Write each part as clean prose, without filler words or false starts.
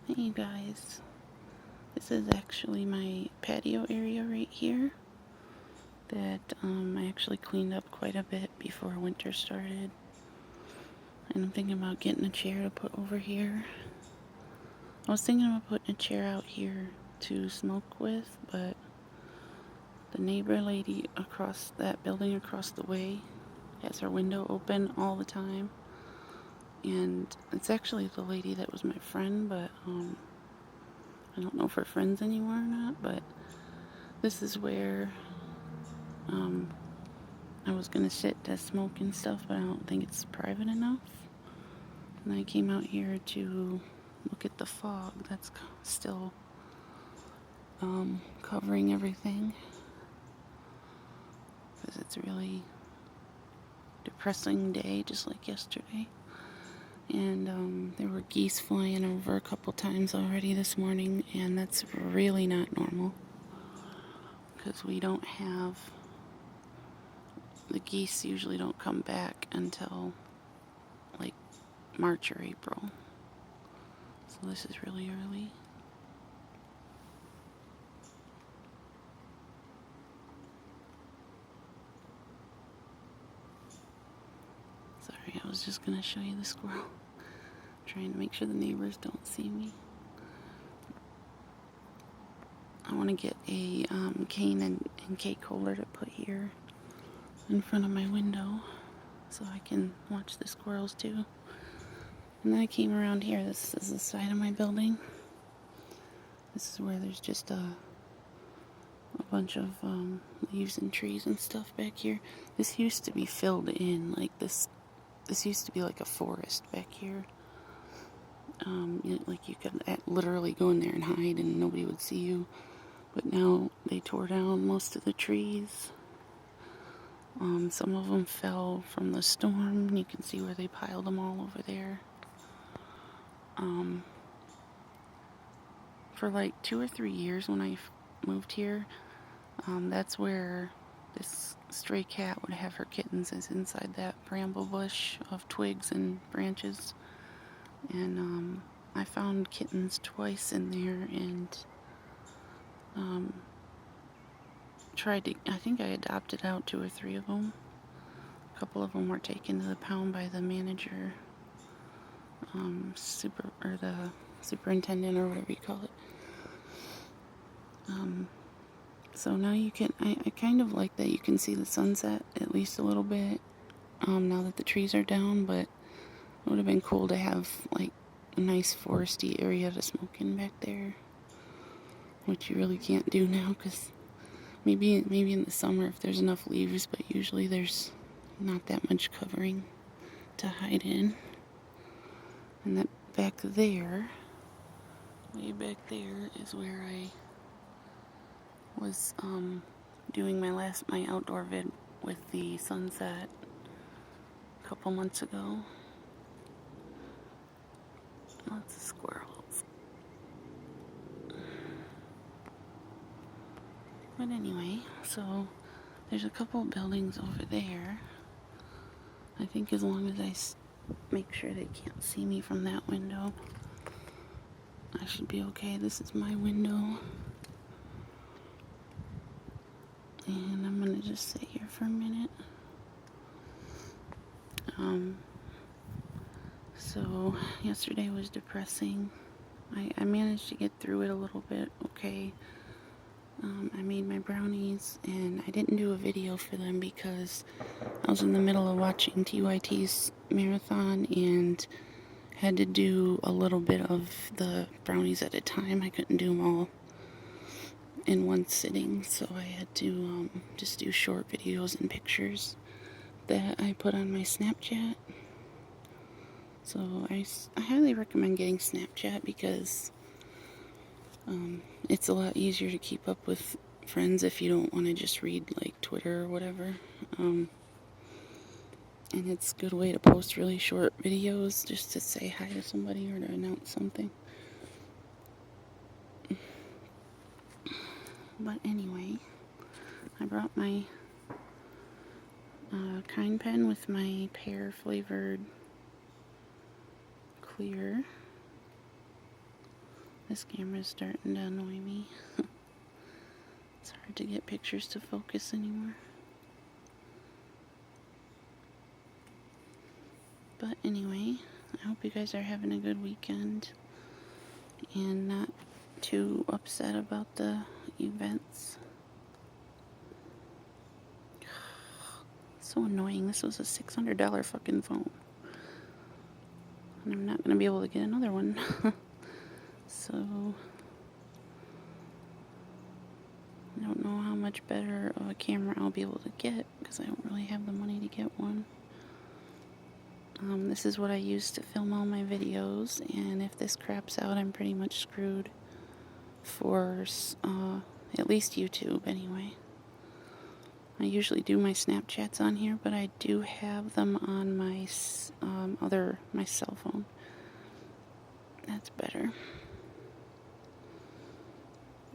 Hey you guys, this is actually my patio area right here that I actually cleaned up quite a bit before winter started, and I'm thinking about getting a chair to put over here. I was thinking about putting a chair out here to smoke with, but the neighbor lady across that building across the way has her window open all the time, and it's actually the lady that was my friend, but I don't know if we're friends anymore or not, but this is where I was gonna sit to smoke and stuff, but I don't think it's private enough. And I came out here to look at the fog that's still covering everything, because it's a really depressing day, just like yesterday. And there were geese flying over a couple times already this morning, and that's really not normal, because we don't have, the geese usually don't come back until like March or April, so this is really early. Sorry, I was just gonna show you the squirrel. Trying to make sure the neighbors don't see me. I want to get a cane and cake holder to put here in front of my window so I can watch the squirrels too. And then I came around here. This is the side of my building. This is where there's just a bunch of leaves and trees and stuff back here. This used to be filled in, like this used to be like a forest back here. Like you could literally go in there and hide and nobody would see you. But now they tore down most of the trees. Some of them fell from the storm. You can see where they piled them all over there. For like 2 or 3 years when I moved here, that's where this stray cat would have her kittens, is inside that bramble bush of twigs and branches. And I found kittens twice in there, and I think I adopted out 2 or 3 of them. A couple of them were taken to the pound by the manager, the superintendent or whatever you call it. So now you can, I kind of like that you can see the sunset at least a little bit, now that the trees are down, but it would have been cool to have like a nice foresty area to smoke in back there, which you really can't do now, because maybe in the summer if there's enough leaves, but usually there's not that much covering to hide in. And that back there, way back there, is where I was doing my outdoor vid with the sunset a couple months ago. Lots of squirrels. But anyway, so there's a couple buildings over there. I think as long as I make sure they can't see me from that window, I should be okay. This is my window. And I'm gonna just sit here for a minute. So yesterday was depressing. I managed to get through it a little bit okay. I made my brownies, and I didn't do a video for them because I was in the middle of watching TYT's marathon and had to do a little bit of the brownies at a time. I couldn't do them all in one sitting, so I had to just do short videos and pictures that I put on my Snapchat. So I highly recommend getting Snapchat, because it's a lot easier to keep up with friends if you don't want to just read like Twitter or whatever. And it's a good way to post really short videos just to say hi to somebody or to announce something. But anyway, I brought my Kind pen with my pear flavored clear. This camera's starting to annoy me. It's hard to get pictures to focus anymore. But anyway, I hope you guys are having a good weekend and not too upset about the events. So annoying. This was a $600 fucking phone. And I'm not going to be able to get another one. So I don't know how much better of a camera I'll be able to get because I don't really have the money to get one. This is what I use to film all my videos, and if this craps out, I'm pretty much screwed for at least YouTube anyway. I usually do my Snapchats on here, but I do have them on my my cell phone. That's better.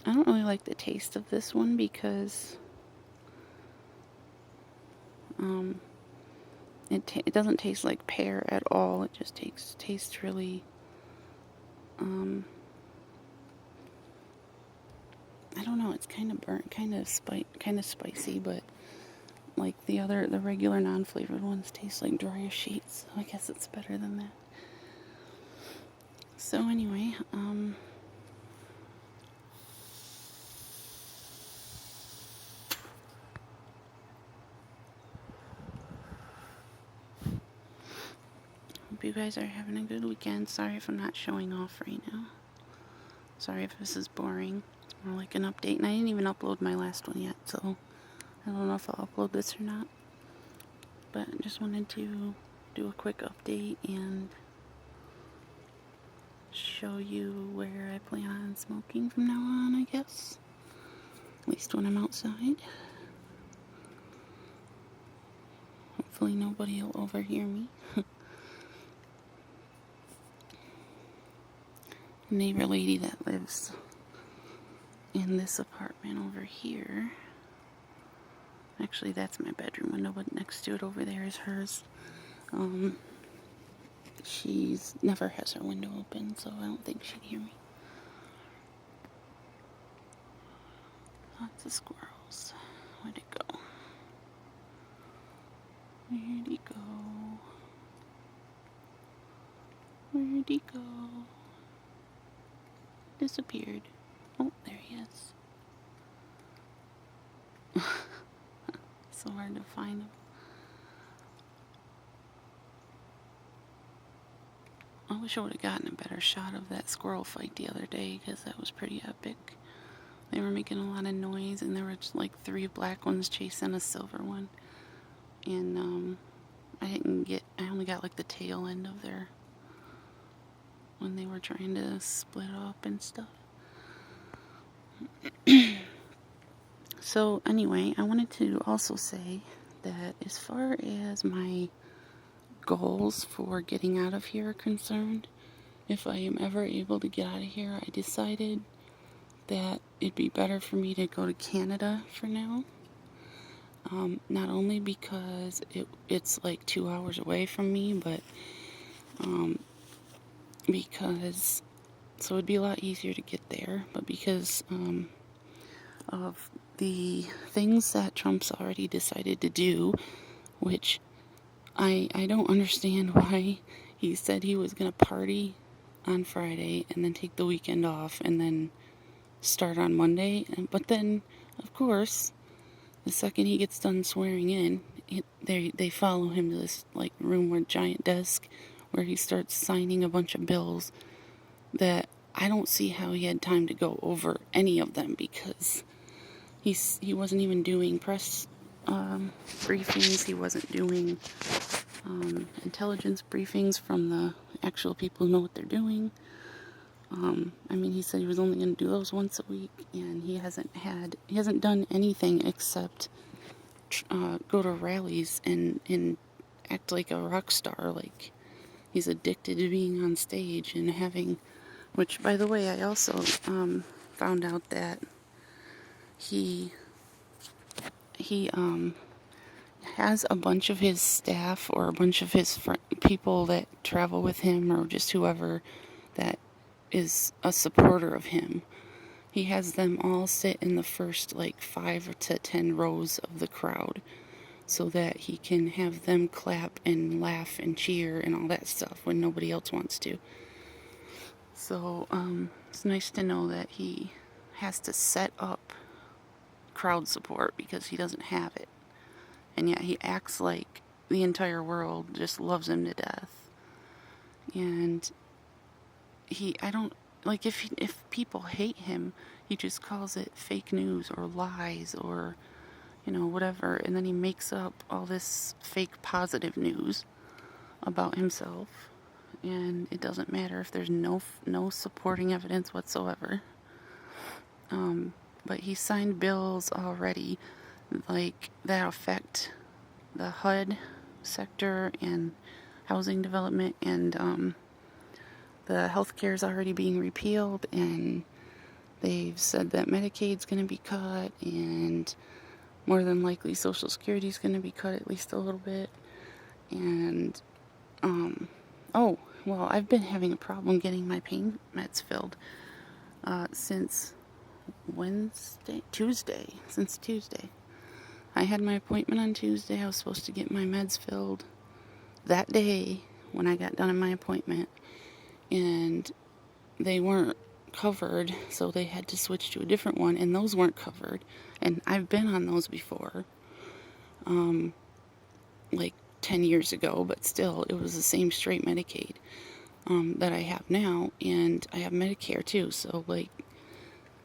I don't really like the taste of this one because it doesn't taste like pear at all. It just tastes really I don't know, it's kind of burnt, kind of spicy, but like the regular non-flavored ones taste like dryer sheets. So I guess it's better than that. So anyway, hope you guys are having a good weekend. Sorry if I'm not showing off right now. Sorry if this is boring. It's more like an update, and I didn't even upload my last one yet, so I don't know if I'll upload this or not. But I just wanted to do a quick update and show you where I plan on smoking from now on, I guess. At least when I'm outside. Hopefully nobody will overhear me. Neighbor lady that lives in this apartment over here. Actually, that's my bedroom window, but next to it over there is hers. She's never has her window open, so I don't think she'd hear me. Lots of squirrels. Where'd it go? Where'd he go? Where'd he go? Disappeared. Oh, there he is. So hard to find him. I wish I would have gotten a better shot of that squirrel fight the other day, because that was pretty epic. They were making a lot of noise, and there were just like 3 black ones chasing a silver one. And I only got like the tail end of their, when they were trying to split up and stuff. So anyway, I wanted to also say that as far as my goals for getting out of here are concerned, if I am ever able to get out of here, I decided that it'd be better for me to go to Canada for now. Not only because it's like 2 hours away from me, but because, so it'd be a lot easier to get there, but because of the things that Trump's already decided to do, which I don't understand why he said he was going to party on Friday and then take the weekend off and then start on Monday. But then, of course, the second he gets done swearing in, they follow him to this like room with a giant desk where he starts signing a bunch of bills that I don't see how he had time to go over any of them, because he wasn't even doing press briefings. He wasn't doing intelligence briefings from the actual people who know what they're doing. I mean, he said he was only going to do those once a week, and he hasn't done anything except go to rallies and act like a rock star, like he's addicted to being on stage and having, which, by the way, I also found out that he has a bunch of his staff or a bunch of his people that travel with him, or just whoever, that is a supporter of him. He has them all sit in the first like 5 to 10 rows of the crowd so that he can have them clap and laugh and cheer and all that stuff when nobody else wants to. So it's nice to know that he has to set up crowd support because he doesn't have it. And yet he acts like the entire world just loves him to death. And I don't, like, if people hate him, he just calls it fake news or lies or, whatever. And then he makes up all this fake positive news about himself. And it doesn't matter if there's no supporting evidence whatsoever. But he signed bills already, like, that affect the HUD sector and housing development, and the healthcare is already being repealed, and they've said that Medicaid's going to be cut, and more than likely Social Security's going to be cut at least a little bit. And I've been having a problem getting my pain meds filled since Tuesday. I had my appointment on Tuesday. I was supposed to get my meds filled that day when I got done in my appointment, and they weren't covered, so they had to switch to a different one, and those weren't covered. And I've been on those before, like 10 years ago, but still, it was the same straight Medicaid that I have now, and I have Medicare too, so, like,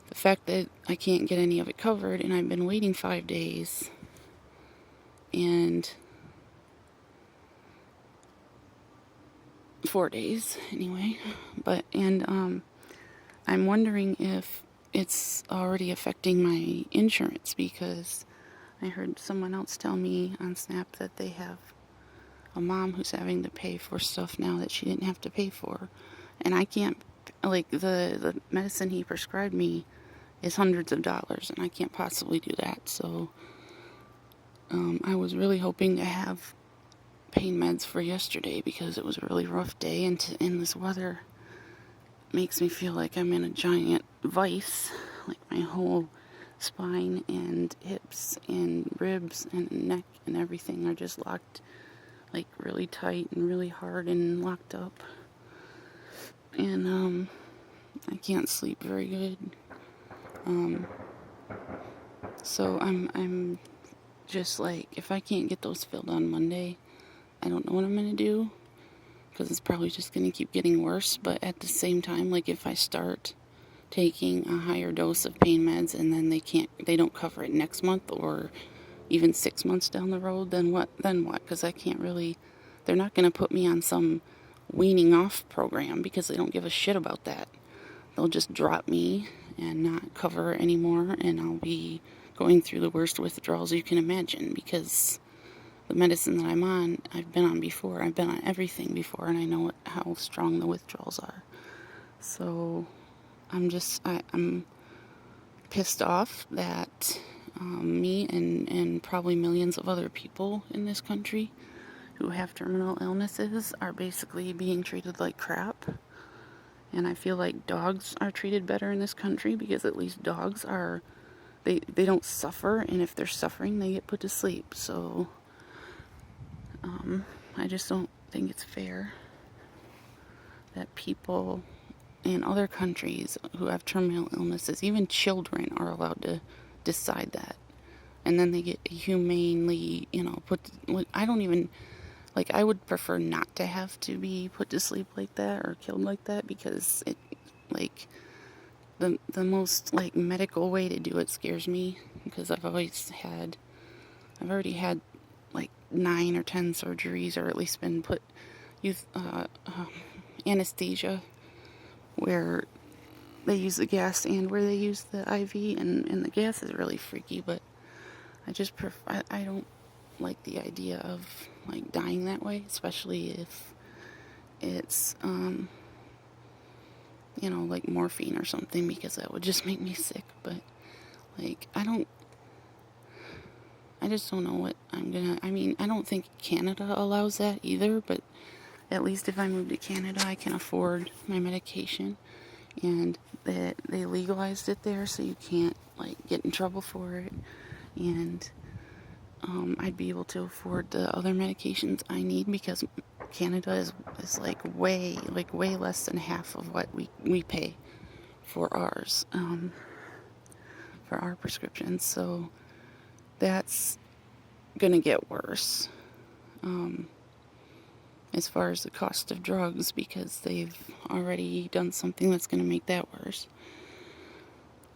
the fact that I can't get any of it covered, and I've been waiting 5 days, and 4 days, anyway, I'm wondering if it's already affecting my insurance, because I heard someone else tell me on Snap that they have a mom who's having to pay for stuff now that she didn't have to pay for, and I can't, like, the medicine he prescribed me is hundreds of dollars, and I can't possibly do that. So I was really hoping to have pain meds for yesterday because it was a really rough day, and this weather makes me feel like I'm in a giant vice, like my whole spine and hips and ribs and neck and everything are just locked, like, really tight and really hard and locked up, and I can't sleep very good. So I'm just like, if I can't get those filled on Monday, I don't know what I'm going to do, because it's probably just going to keep getting worse. But at the same time, like, if I start taking a higher dose of pain meds and then they don't cover it next month or even 6 months down the road, then what? Because I can't really, they're not going to put me on some weaning off program because they don't give a shit about that. They'll just drop me and not cover anymore, and I'll be going through the worst withdrawals you can imagine, because the medicine that I'm on, I've been on before. I've been on everything before, and I know how strong the withdrawals are. So I'm pissed off that me and probably millions of other people in this country who have terminal illnesses are basically being treated like crap. And I feel like dogs are treated better in this country, because at least dogs they don't suffer, and if they're suffering, they get put to sleep. So I just don't think it's fair that people in other countries who have terminal illnesses, even children, are allowed to decide that. And then they get humanely, I don't even, like, I would prefer not to have to be put to sleep like that or killed like that, because it, like, the most, like, medical way to do it scares me, because I've already had like 9 or 10 surgeries, or at least been put anesthesia where they use the gas and where they use the IV, and the gas is really freaky, but I don't like the idea of, like, dying that way, especially if it's like morphine or something, because that would just make me sick. But, like, I just don't know what I don't think Canada allows that either, but at least if I move to Canada, I can afford my medication. and that they legalized it there, so you can't like get in trouble for it, and I'd be able to afford the other medications I need, because Canada is like way less than half of what we pay for ours, for our prescriptions. So that's gonna get worse, as far as the cost of drugs, because they've already done something that's gonna make that worse.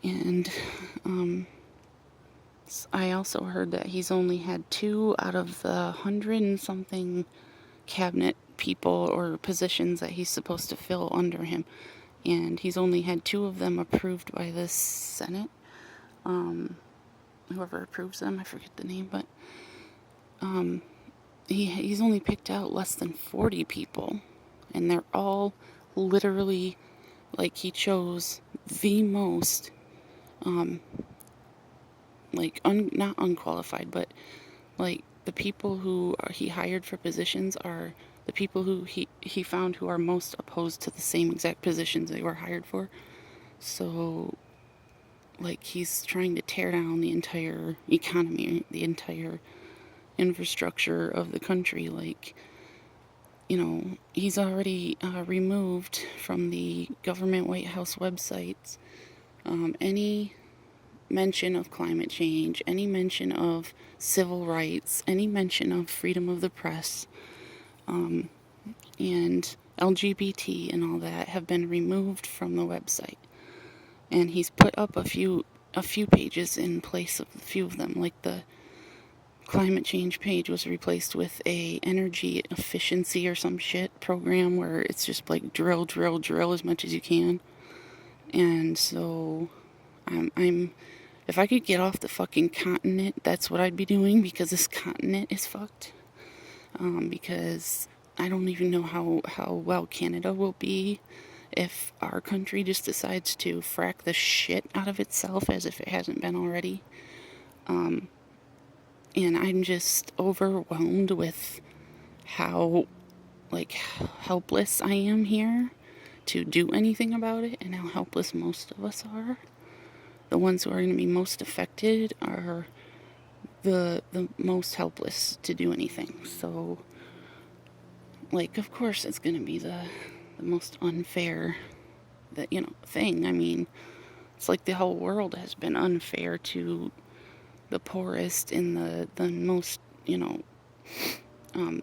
And I also heard that he's only had 2 out of the 100 and something cabinet people or positions that he's supposed to fill under him, and he's only had 2 of them approved by the Senate. Whoever approves them, I forget the name, but he's only picked out less than 40 people, and they're all literally, like, he chose the most like not unqualified, but like the people who he hired for positions are the people who he found who are most opposed to the same exact positions they were hired for. So like he's trying to tear down the entire economy, the entire infrastructure of the country. Like, you know, he's already removed from the government White House websites any mention of climate change, any mention of civil rights, any mention of freedom of the press, and LGBT and all that have been removed from the website. And he's put up a few pages in place of a few of them, like the climate change page was replaced with a energy efficiency or some shit program where it's just like drill as much as you can. And so I'm if I could get off the fucking continent, that's what I'd be doing, because this continent is fucked. Because I don't even know how well Canada will be if our country just decides to frack the shit out of itself as if it hasn't been already. And I'm just overwhelmed with how, like, helpless I am here to do anything about it, and how helpless most of us are. The ones who are going to be most affected are the most helpless to do anything. So, like, of course it's going to be the most unfair thing. I mean, it's like the whole world has been unfair to the poorest and the most,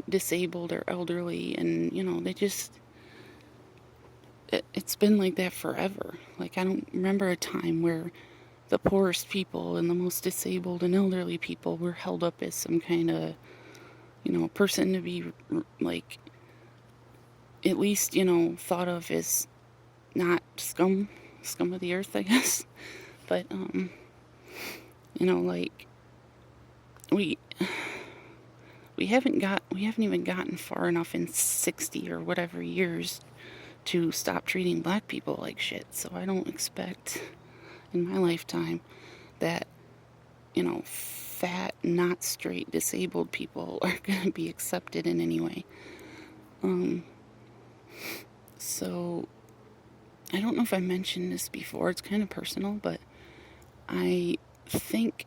disabled or elderly, and, they just... It's been like that forever. Like, I don't remember a time where the poorest people and the most disabled and elderly people were held up as some kind of, person to be, like, at least, thought of as not scum of the earth, I guess. But, like, we haven't even gotten far enough in 60 or whatever years to stop treating black people like shit. So I don't expect in my lifetime that, fat, not straight, disabled people are going to be accepted in any way. So I don't know if I mentioned this before. It's kind of personal, but I think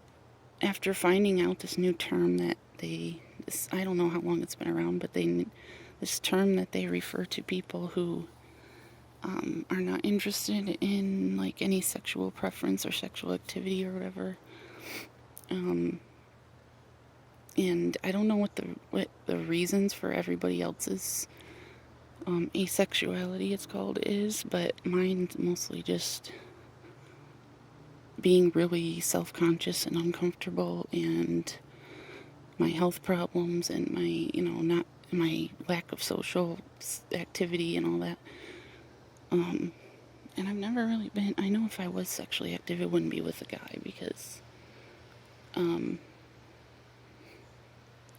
after finding out this new term that I don't know how long it's been around, but this term that they refer to people who are not interested in, like, any sexual preference or sexual activity or whatever. And I don't know what the reasons for everybody else's asexuality, it's called, is, but mine's mostly just being really self-conscious and uncomfortable, and my health problems, and my, not my lack of social activity and all that. And I've never really been... I know if I was sexually active, it wouldn't be with a guy, because I've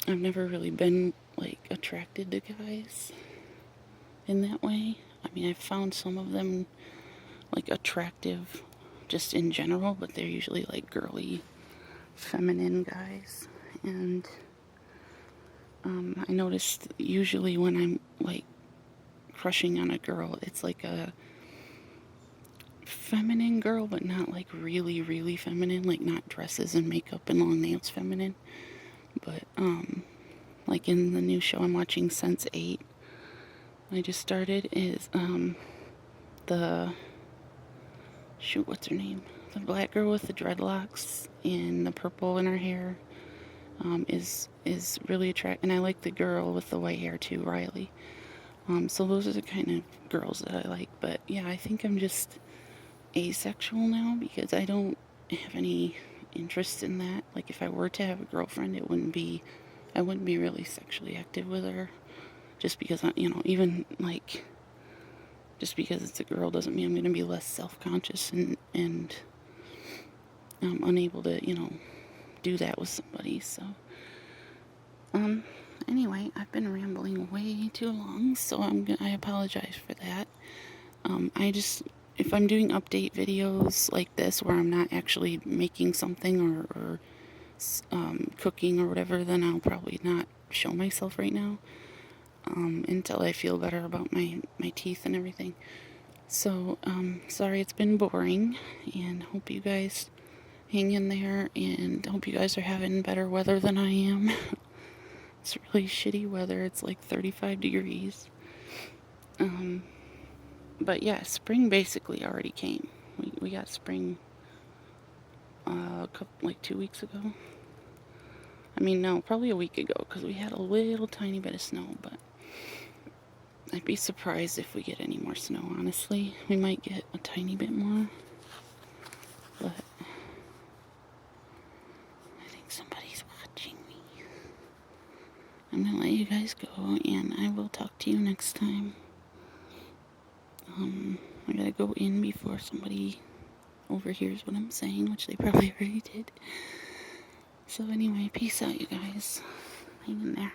never really been, like, attracted to guys in that way. I mean, I've found some of them, like, attractive just in general, but they're usually, like, girly, feminine guys. And I noticed usually when I'm, like, crushing on a girl, it's like feminine girl, but not like really, really feminine, like not dresses and makeup and long nails feminine. But, like in the new show I'm watching, Sense8, I just started, is, what's her name? The black girl with the dreadlocks and the purple in her hair, is really attractive. And I like the girl with the white hair too, Riley. So those are the kind of girls that I like. But yeah, I think I'm just asexual now because I don't have any interest in that. Like if I were to have a girlfriend, I wouldn't be really sexually active with her. Just because, even like, just because it's a girl doesn't mean I'm going to be less self-conscious and unable to, do that with somebody. So, anyway, I've been rambling way too long, so I apologize for that. If I'm doing update videos like this where I'm not actually making something or cooking or whatever, then I'll probably not show myself right now until I feel better about my teeth and everything. So, sorry it's been boring, and hope you guys hang in there, and hope you guys are having better weather than I am. It's really shitty weather. It's like 35 degrees. But yeah, spring basically already came. We got spring like 2 weeks ago. I mean, no, probably a week ago, because we had a little tiny bit of snow, but I'd be surprised if we get any more snow, honestly. We might get a tiny bit more, but I think somebody's watching me. I'm gonna let you guys go, and I will talk to you next time. I gotta go in before somebody overhears what I'm saying, which they probably already did. So anyway, peace out, you guys. Hang in there.